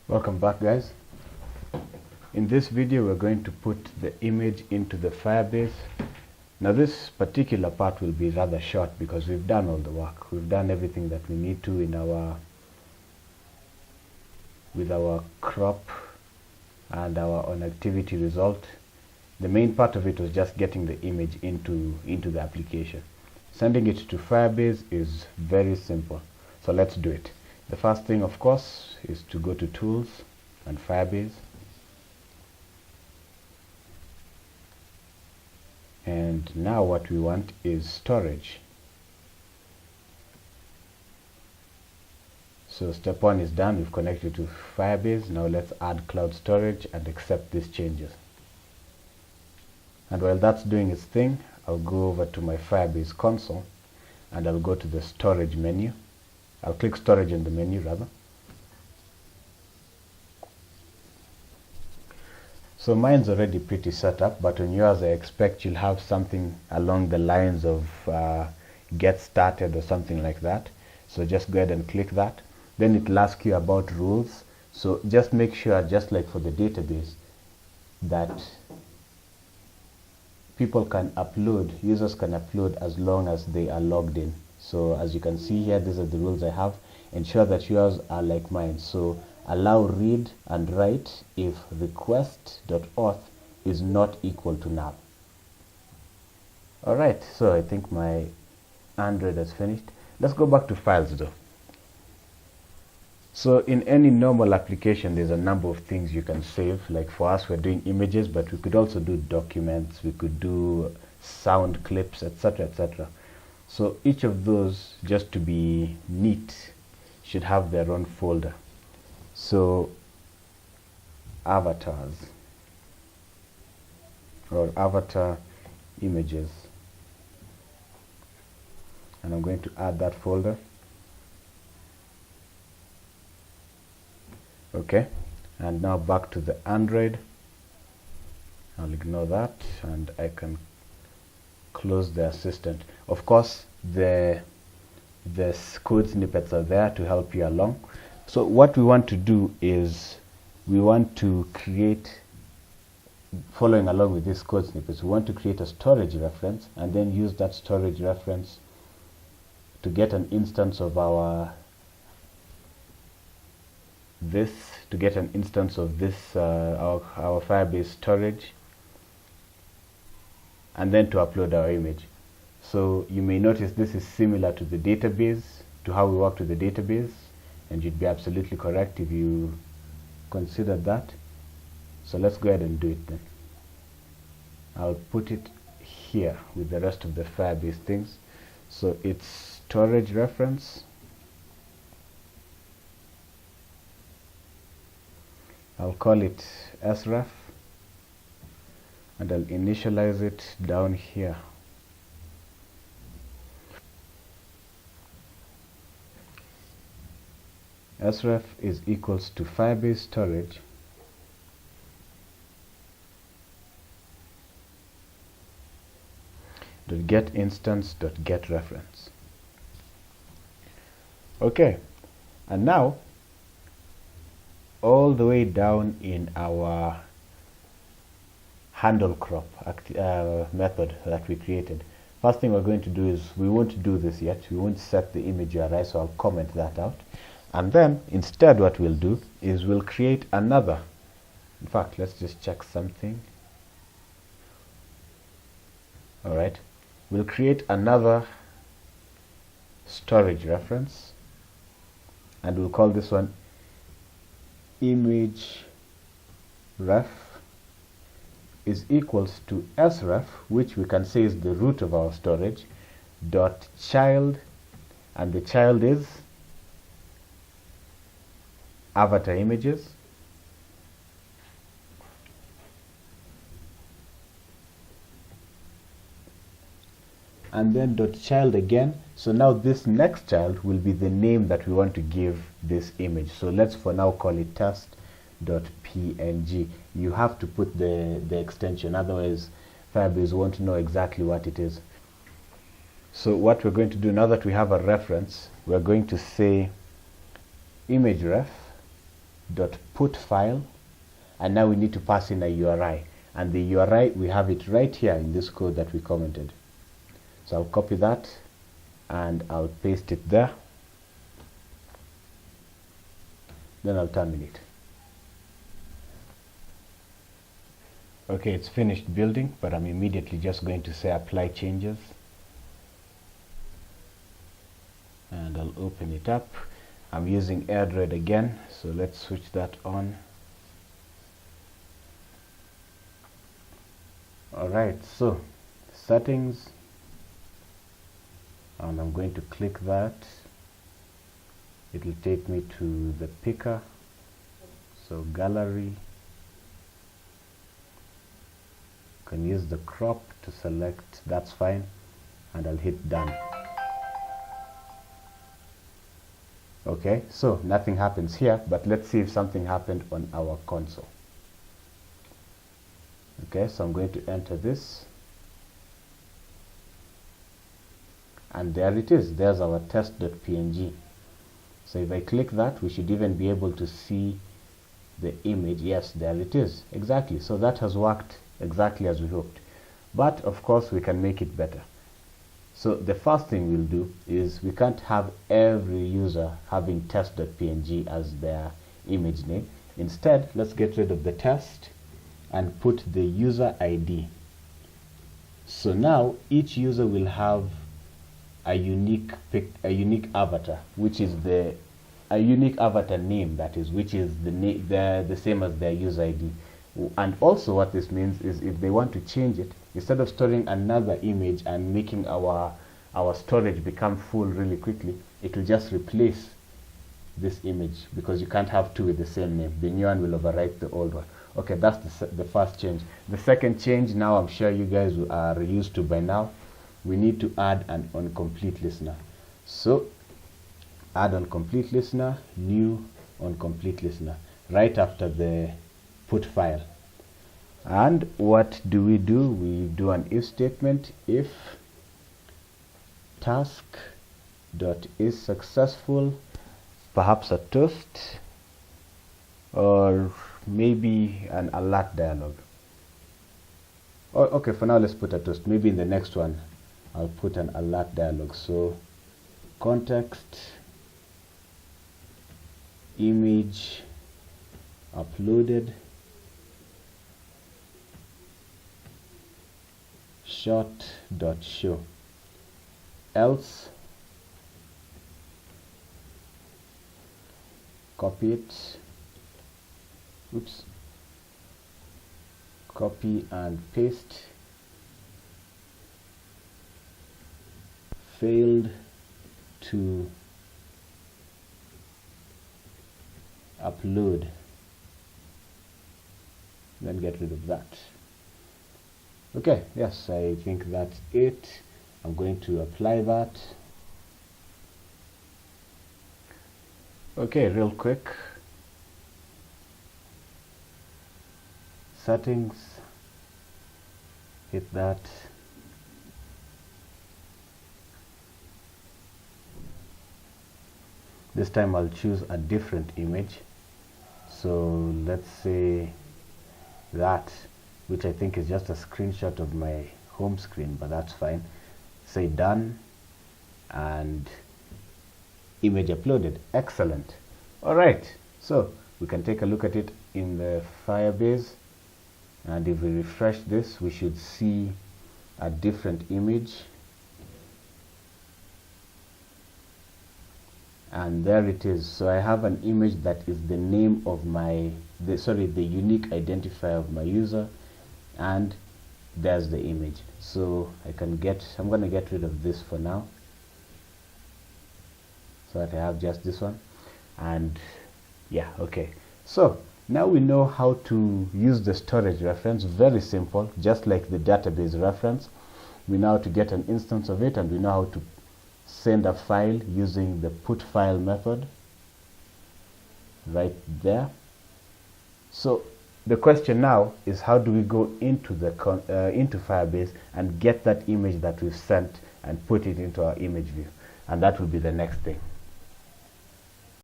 Welcome back, guys. In this video we're going to put the image into the Firebase. Now this particular part will be rather short because we've done all the work. We've done everything that we need to with our crop and our on activity result. The main part of it was just getting the image into the application. Sending it to Firebase is very simple, so let's do it. The first thing, of course, is to go to Tools and Firebase, and now what we want is storage. So step one is done. We've connected to Firebase. Now let's add cloud storage and accept these changes. And while that's doing its thing, I'll go over to my Firebase console and I'll go to the storage menu. I'll click storage in the menu rather. So mine's already pretty set up, but on yours I expect you'll have something along the lines of get started or something like that. So just go ahead and click that. Then it'll ask you about rules. So just make sure, just like for the database, that people can upload, users can upload as long as they are logged in. So as you can see here, these are the rules I have. Ensure that yours are like mine. So allow read and write if request.auth is not equal to null. Alright, so I think my Android has finished. Let's go back to files though. So in any normal application, there's a number of things you can save. Like for us, we're doing images, but we could also do documents, we could do sound clips, etc., etc. So each of those, just to be neat, should have their own folder. So avatars or avatar images, and I'm going to add that folder. Okay, and now back to the Android. I'll ignore that and I can close the assistant. Of course, the code snippets are there to help you along. So what we want to do is we want to create, following along with these code snippets, we want to create a storage reference and then use that storage reference to get an instance of our our Firebase storage, and then to upload our image. So you may notice this is similar to the database, to how we work with the database, and you'd be absolutely correct if you considered that. So let's go ahead and do it then. I'll put it here with the rest of the Firebase things. So it's storage reference. I'll call it sref and I'll initialize it down here. Sref is equals to Firebase storage dot get instance dot get reference. Okay, and now all the way down in our handle crop method that we created, first thing we're going to do is, we won't do this yet, we won't set the image URI, so I'll comment that out. And then instead what we'll do is we'll create another, in fact let's just check something. Alright, we'll create another storage reference and we'll call this one image ref is equals to sref, which we can say is the root of our storage, dot child, and the child is avatar images, and then dot child again. So now this next child will be the name that we want to give this image. So let's for now call it test.png. You have to put the extension, otherwise Firebase won't know exactly what it is. So what we're going to do, now that we have a reference, we're going to say image ref dot put file, and now we need to pass in a URI, and the URI, we have it right here in this code that we commented. So I'll copy that and I'll paste it there, then I'll terminate. Okay, it's finished building, but I'm immediately just going to say apply changes, and I'll open it up. I'm using Android again, so let's switch that on. Alright, so settings, and I'm going to click that. It will take me to the picker, so gallery. Can use the crop to select, that's fine, and I'll hit done. Okay, so nothing happens here, but let's see if something happened on our console. Okay, so I'm going to enter this, and there it is. There's our test.png. So if I click that, we should even be able to see the image. Yes, there it is. Exactly. So that has worked exactly as we hoped. But of course, we can make it better. So the first thing we'll do is, we can't have every user having test.png as their image name. Instead, let's get rid of the test and put the user ID. So now each user will have a unique avatar, which is a unique avatar name, that is, which is the same as their user ID. And also what this means is, if they want to change it, instead of storing another image and making our storage become full really quickly, it will just replace this image, because you can't have two with the same name. The new one will overwrite the old one. Okay, that's the first change. The second change, now I'm sure you guys are used to by now, we need to add an Uncomplete Listener. So add Uncomplete Listener, new Uncomplete Listener, right after the put file. And what do? We do an if statement. If task.is successful, perhaps a toast, or maybe an alert dialog. Oh, okay, for now let's put a toast. Maybe in the next one I'll put an alert dialog. So context, image uploaded, shot.show, else copy it, copy and paste, failed to upload, then get rid of that. Okay, yes, I think that's it. I'm going to apply that. Okay, real quick. Settings, hit that. This time I'll choose a different image. So let's say that, which I think is just a screenshot of my home screen, but that's fine. Say done, and image uploaded. Excellent. All right, so we can take a look at it in the Firebase, and if we refresh this, we should see a different image, and there it is. So I have an image that is the name of the unique identifier of my user, and there's the image. So I'm going to get rid of this for now, so that I have just this one. And yeah, okay, so now we know how to use the storage reference. Very simple, just like the database reference. We know how to get an instance of it, and we know how to send a file using the put file method right there. So the question now is, how do we go into into Firebase and get that image that we've sent and put it into our image view? And that will be the next thing.